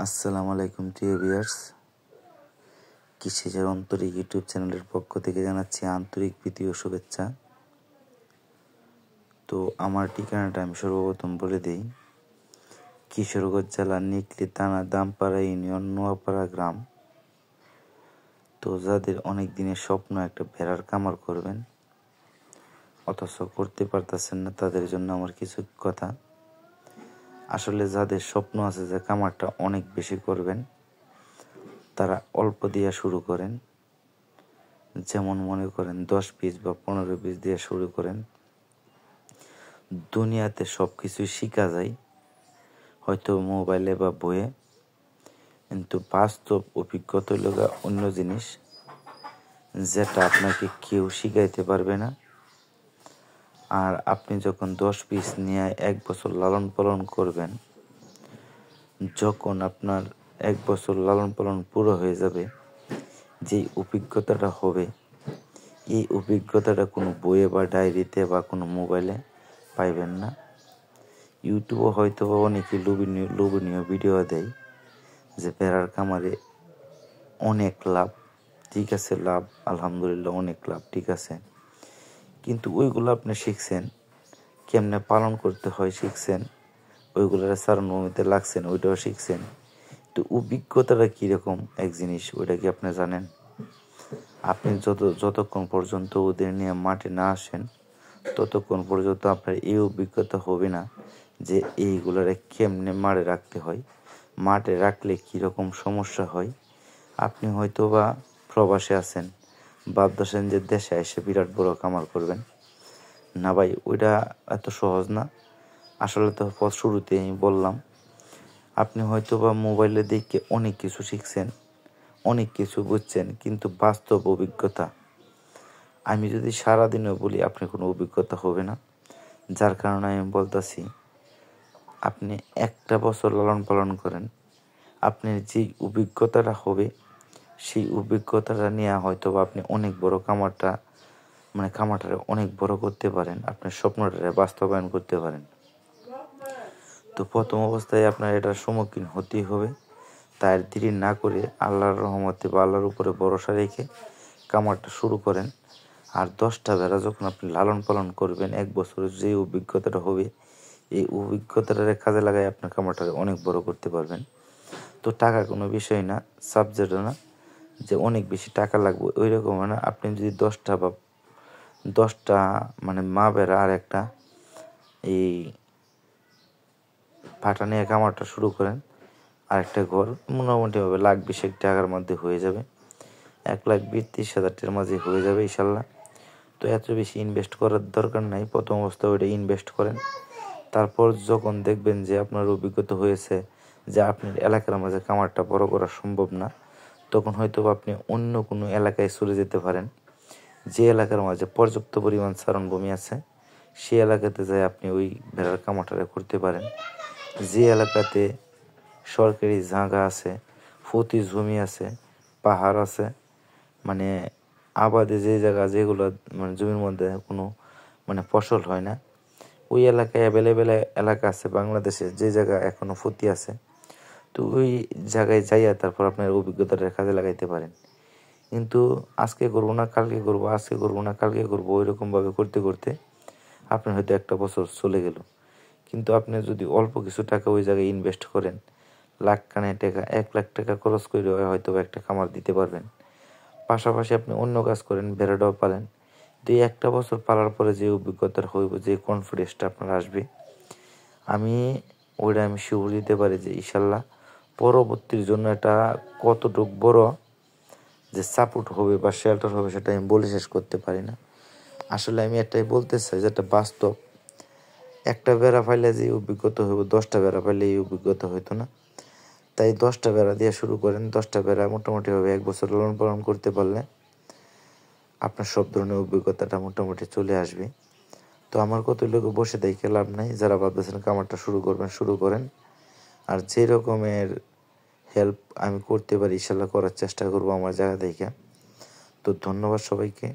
আসসালামু আলাইকুম প্রিয় ভিউয়ার্স, কৃষিজের অন্তরিক ইউটিউব চ্যানেলের পক্ষ থেকে জানাচ্ছি আন্তরিক প্রীতি ও শুভেচ্ছা। তো আমার ঠিকানাটা আমি সর্বপ্রথম বলে দিই। কিশোরগঞ্জ জেলার নিকলি থানা দামপাড়া ইউনিয়ন নোয়াপাড়া গ্রাম। তো যাদের অনেক দিনের স্বপ্ন একটা ভেড়ার খামার করবেন অথচ করতে পারতেছেন না, তাদের জন্য আমার কিছু কথা। আসলে যাদের স্বপ্ন আছে যে খামারটা অনেক বেশি করবেন, তারা অল্প দিয়ে শুরু করেন। যেমন মনে করেন 10 পিস বা 15 পিস দিয়ে শুরু করেন। দুনিয়াতে সব কিছুই শেখা যায়, হয়তো মোবাইলে বা বইয়ে, কিন্তু বাস্তব অভিজ্ঞতা হলো অন্য জিনিস, যেটা আপনাকে কেউ শিখাইতে পারবে না। আর আপনি যখন 10 পিস নিয়ে 1 বছর লালন পালন করবেন, যখন আপনার 1 বছর লালন পালন পুরো হয়ে যাবে, যেই অভিজ্ঞতাটা হবে, এই অভিজ্ঞতাটা কোনো বইয়ে বা ডায়েরিতে বা কোনো মোবাইলে পাইবেন না। ইউটিউবে হয়তো অনেকে লোভনীয় ভিডিও দেয় যে ভেড়ার খামারে অনেক লাভ। ঠিক আছে, লাভ আলহামদুলিল্লাহ অনেক লাভ, ঠিক আছে, কিন্তু ওইগুলো আপনি শিখছেন, কেমনে পালন করতে হয় শিখছেন, ওইগুলোর সারান ভূমিতে লাগছেন, ওইটাও শিখছেন, তো অভিজ্ঞতাটা কীরকম এক জিনিস ওইটা কি আপনি জানেন? আপনি যতক্ষণ পর্যন্ত ওদের নিয়ে মাঠে না আসেন, ততক্ষণ পর্যন্ত আপনার এই অভিজ্ঞতা হবে না যে এইগুলারে কেমনে মাঠে রাখতে হয়, মাঠে রাখলে কীরকম সমস্যা হয়। আপনি হয়তো বা প্রবাসে আছেন, ভাবতেছেন যে দেশে এসে বিরাট বড় খামার করবেন। না ভাই, ওইটা এত সহজ না। আসলে তো শুরুতে আমি বললাম, আপনি হয়তো বা মোবাইলে দেখে অনেক কিছু শিখছেন, অনেক কিছু বুঝছেন, কিন্তু বাস্তব অভিজ্ঞতা আমি যদি সারাদিনও বলি আপনার কোনো অভিজ্ঞতা হবে না। যার কারণে আমি বলতেছি, আপনি 1 বছর লালন পালন করেন, আপনার যেই অভিজ্ঞতাটা হবে, সেই অভিজ্ঞতাটা নিয়ে হয়তো বা আপনি অনেক বড় খামারটা অনেক বড় করতে পারেন, আপনার স্বপ্নটা বাস্তবায়ন করতে পারেন। তো প্রথম অবস্থায় আপনার এটার সম্মুখীন হতেই হবে। তাই দেরি না করে আল্লাহর রহমতে বা আল্লাহর উপরে ভরসা রেখে খামারটা শুরু করেন। আর 10টা ভেড়া যখন আপনি লালন পালন করবেন, 1 বছরের যে অভিজ্ঞতাটা হবে, এই অভিজ্ঞতাটা কাজে লাগাই আপনার খামারটা অনেক বড় করতে পারবেন। তো টাকা কোনো বিষয় না, সাবজেক্টও না যে অনেক বেশি টাকা লাগবে, ওই রকম না। আপনি যদি 10টা মানে মা ভেড়া আর একটা এই পাঠা নিয়ে খামারটা শুরু করেন, আর একটা ঘর মোটামুটিভাবে 1,20,000 টাকার মধ্যে হয়ে যাবে, 1,32,000 টাকার মাঝে হয়ে যাবে ইনশাল্লাহ। তো এত বেশি ইনভেস্ট করার দরকার নাই, প্রথম অবস্থায় ওইটা ইনভেস্ট করেন। তারপর যখন দেখবেন যে আপনার অভিজ্ঞতা হয়েছে যে আপনার এলাকার মাঝে খামারটা বড় করা সম্ভব না, তখন হয়তো আপনি অন্য কোনো এলাকায় চলে যেতে পারেন। যে এলাকার মাঝে পর্যাপ্ত পরিমাণ চারণভূমি আছে, সেই এলাকাতে যাই আপনি ওই ভেড়ার খামারটা করতে পারেন। যে এলাকাতে সরকারি জায়গা আছে, ফতি জমি আছে, পাহাড় আছে, মানে আবাদে যে জায়গা, যেগুলো মানে জমির মধ্যে কোনো মানে ফসল হয় না, ওই এলাকায় অ্যাভেলেবেল এলাকা আছে বাংলাদেশে, যে জায়গা এখনো ফতি আছে, তো ওই জায়গায় যাইয়া তারপর আপনার অভিজ্ঞতাটা কাজে লাগাইতে পারেন। কিন্তু আজকে করবো না কালকে করবো, আজকে করবো না কালকে করবো, ওইরকমভাবে করতে করতে আপনার হয়তো 1 বছর চলে গেল। কিন্তু আপনি যদি অল্প কিছু টাকা ওই জায়গায় ইনভেস্ট করেন, লাখখানেক টাকা, 1 লাখ টাকা খরচ করে হয়তো একটা খামার দিতে পারবেন। পাশাপাশি আপনি অন্য কাজ করেন, ভেড়াটাও পালেন। 1 বছর পালার পরে যে অভিজ্ঞতার হইব, যে কনফিডেন্সটা আপনার আসবে, আমি শিওর দিতে পারি যে ইনশাল্লাহ পরবর্তীর জন্য এটা কতটুক বড় যে সাপোর্ট হবে বা শেল্টার হবে, সেটা আমি বলে শেষ করতে পারি না। আসলে আমি এটাই বলতে চাই, যেটা বাস্তব। একটা বেড়া পাইলে যে অভিজ্ঞতা হইব, 10টা বেড়া পাইলে এই অভিজ্ঞতা হইতো না। তাই 10টা বেড়া দিয়ে শুরু করেন। 10টা বেড়া মোটামুটিভাবে 1 বছর লালন পালন করতে পারলে আপনার সব ধরনের অভিজ্ঞতাটা মোটামুটি চলে আসবে। তো আমার কত লোক বসে দেখে লাভ নাই। যারা ভাবতেছেন খামারটা শুরু করবেন, শুরু করেন। আর যে রকমের হেল্প আমি করতে পারি ইনশাল্লাহ করার চেষ্টা করবো আমার জায়গা থেকে। তো ধন্যবাদ সবাইকে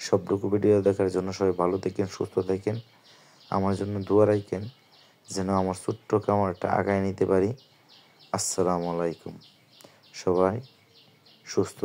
সবটুকু ভিডিও দেখার জন্য। সবাই ভালো থাকেন, সুস্থ থাকেন, আমার জন্য দোয়া রাখেন যেন আমার ছোট্ট খামারটা আগায় নিতে পারি। আসসালামু আলাইকুম। সবাই সুস্থ